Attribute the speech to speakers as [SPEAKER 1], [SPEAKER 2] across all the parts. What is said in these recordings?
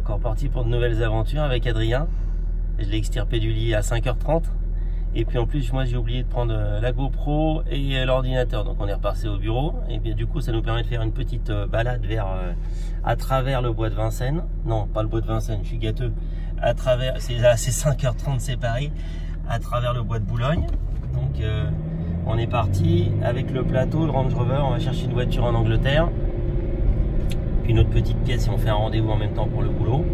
[SPEAKER 1] encore parti pour de nouvelles aventures avec Adrien. Je l'ai extirpé du lit à 5h30. Et puis en plus, moi j'ai oublié de prendre la GoPro et l'ordinateur. Donc on est repassé au bureau. Et bien du coup, ça nous permet de faire une petite balade vers à travers le bois de Vincennes. Non, pas le bois de Vincennes, je suis gâteux. À travers, c'est 5h30, c'est Paris. À travers le bois de Boulogne. Donc on est parti avec le plateau, le Range Rover. On va chercher une voiture en Angleterre. Puis une autre petite pièce et on fait un rendez-vous en même temps pour le boulot.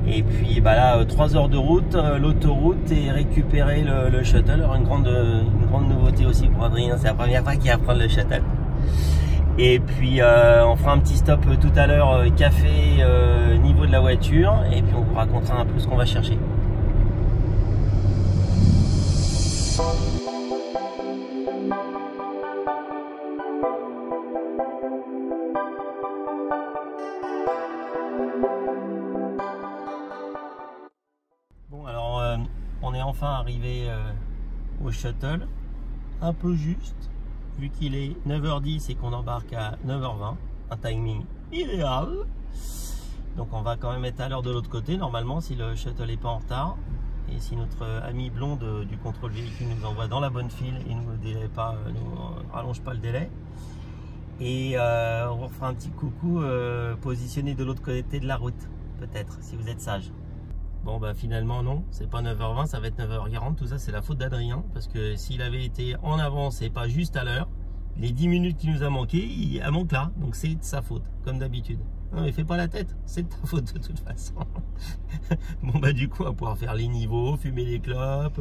[SPEAKER 1] Et puis bah là 3 heures de route, l'autoroute et récupérer le shuttle. Alors une grande nouveauté aussi pour Adrien, c'est la première fois qu'il va prendre le shuttle. Et puis on fera un petit stop tout à l'heure, café niveau de la voiture. Et puis on vous racontera un peu ce qu'on va chercher. On est enfin arrivé au shuttle, un peu juste, vu qu'il est 9h10 et qu'on embarque à 9h20, un timing idéal. Donc on va quand même être à l'heure de l'autre côté, normalement, si le shuttle n'est pas en retard. Et si notre ami blonde du contrôle véhicule nous envoie dans la bonne file et nous rallonge pas le délai. Et on vous refera un petit coucou positionné de l'autre côté de la route, peut-être, si vous êtes sage. Bon bah finalement non, c'est pas 9h20, ça va être 9h40, tout ça c'est la faute d'Adrien, parce que s'il avait été en avance et pas juste à l'heure, les 10 minutes qui nous a manqué, il manque là, donc c'est de sa faute, comme d'habitude. Non mais fais pas la tête, c'est de ta faute de toute façon. Bon bah du coup on va pouvoir faire les niveaux, fumer les clopes,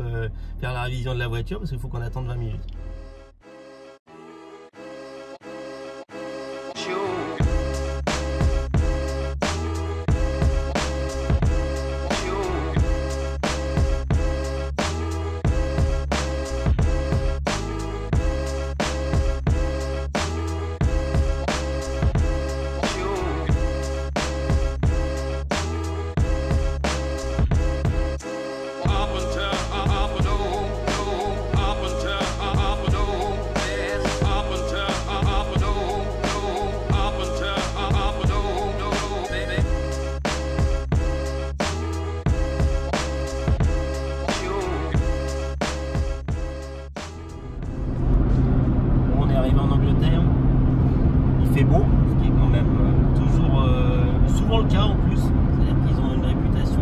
[SPEAKER 1] faire la révision de la voiture, parce qu'il faut qu'on attende 20 minutes. En Angleterre, il fait beau, ce qui est quand même toujours souvent le cas en plus, c'est-à-dire qu'ils ont une réputation,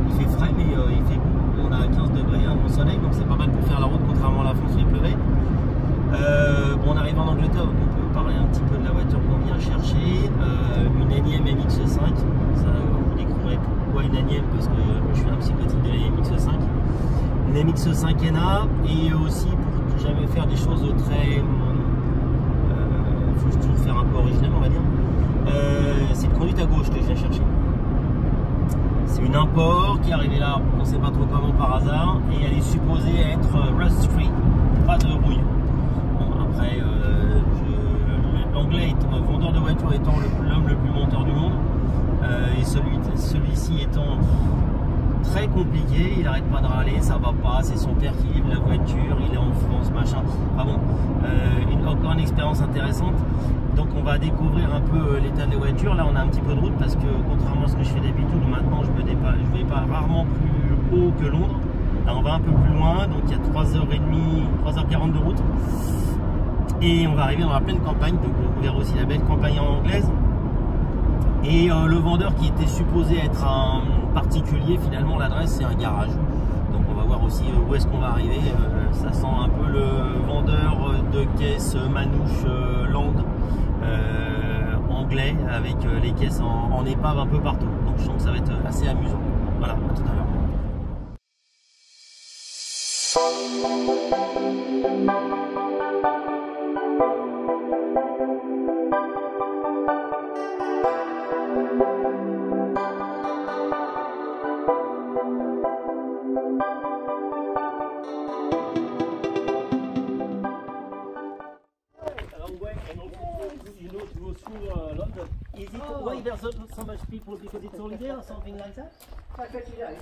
[SPEAKER 1] il fait frais mais il fait beau, on a 15 degrés, un bon soleil, donc c'est pas mal pour faire la route, contrairement à la France où il pleuvait. Bon, on arrive en Angleterre, donc on peut parler un petit peu de la voiture qu'on vient chercher, une énième MX5, ça vous découvrirez pourquoi une énième, parce que je suis un psychotique de la MX5, une MX5 NA, et aussi pour jamais faire des choses très faut toujours faire un peu original, on va dire. C'est une conduite à gauche que je viens chercher. C'est une import qui est arrivée là, on ne sait pas trop comment par hasard, et elle est supposée être rust free, pas de rouille. Bon, après l'anglais vendeur de voitures étant l'homme le plus menteur du monde, et celui-ci étant très compliqué, il arrête pas de râler, ça va pas, c'est son père qui livre la voiture, il est en France, machin. Enfin bon, encore une expérience intéressante. Donc on va découvrir un peu l'état des voitures. Là on a un petit peu de route parce que contrairement à ce que je fais d'habitude, maintenant je vais pas rarement plus haut que Londres. Là on va un peu plus loin, donc il y a 3h30, 3h40 de route. Et on va arriver dans la pleine campagne, donc vous verrez aussi la belle campagne anglaise. Et le vendeur qui était supposé être un particulier, finalement l'adresse c'est un garage. Donc on va voir aussi où est-ce qu'on va arriver. Ça sent un peu le vendeur de caisses manouche land anglais avec les caisses en épave un peu partout. Donc je sens que ça va être assez amusant. Voilà, à tout à l'heure. London. Is it why there's so much people because it's holiday or something like that?
[SPEAKER 2] Like 50 days.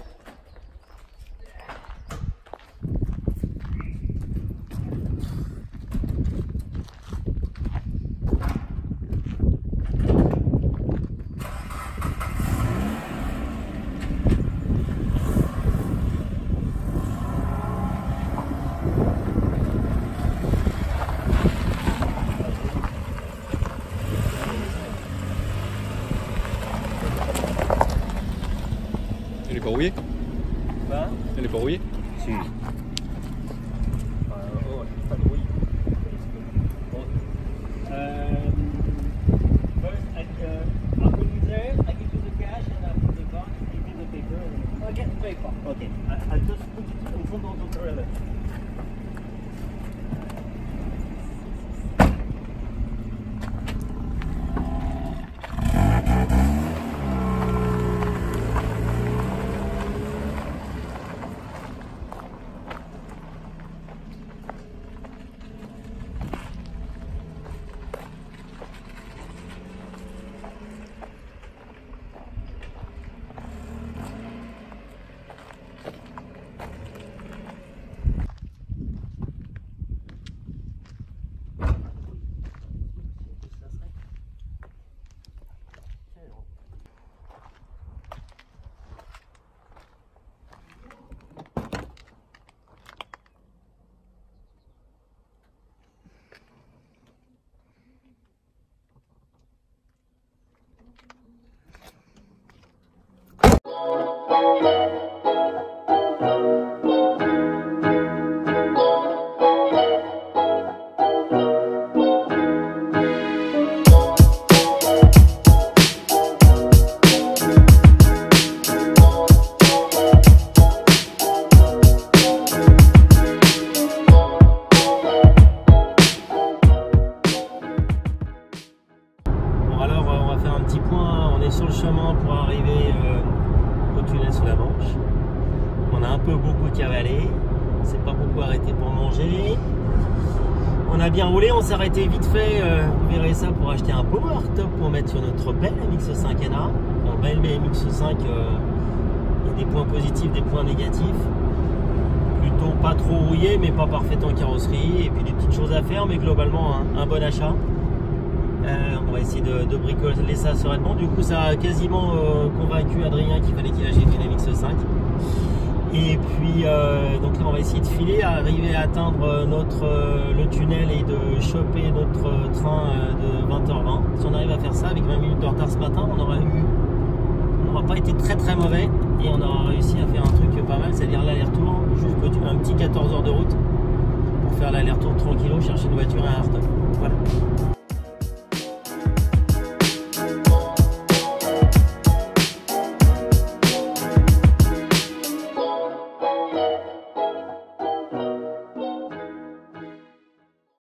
[SPEAKER 2] rouillée?
[SPEAKER 1] Quoi?
[SPEAKER 2] Elle est pas rouillée?
[SPEAKER 1] Si. Pas de rouille. First, I'll put you there, I give you the cash and I put the car, give you the paper. I'll get the paper. Okay. I'll just put it in front of the trailer. Sur le chemin pour arriver au tunnel sous la Manche. On a un peu beaucoup cavalé, on s'est pas beaucoup arrêté pour manger. On a bien roulé, on s'est arrêté vite fait, vous verrez ça, pour acheter un power top pour mettre sur notre belle MX-5NA. Dans belle MX-5, il y a des points positifs, des points négatifs. Plutôt pas trop rouillé, mais pas parfait en carrosserie. Et puis des petites choses à faire, mais globalement un bon achat. On va essayer de bricoler ça sereinement. Du coup, ça a quasiment convaincu Adrien qu'il fallait qu'il achète une MX-5. Et puis, donc là, on va essayer de filer, arriver à atteindre le tunnel et de choper notre train de 20h20. Si on arrive à faire ça avec 20 minutes de retard ce matin, on n'aura pas été très mauvais et on aura réussi à faire un truc pas mal, c'est-à-dire l'aller-retour, juste un petit 14 heures de route pour faire l'aller-retour tranquillo, chercher une voiture et un hard-top. Voilà.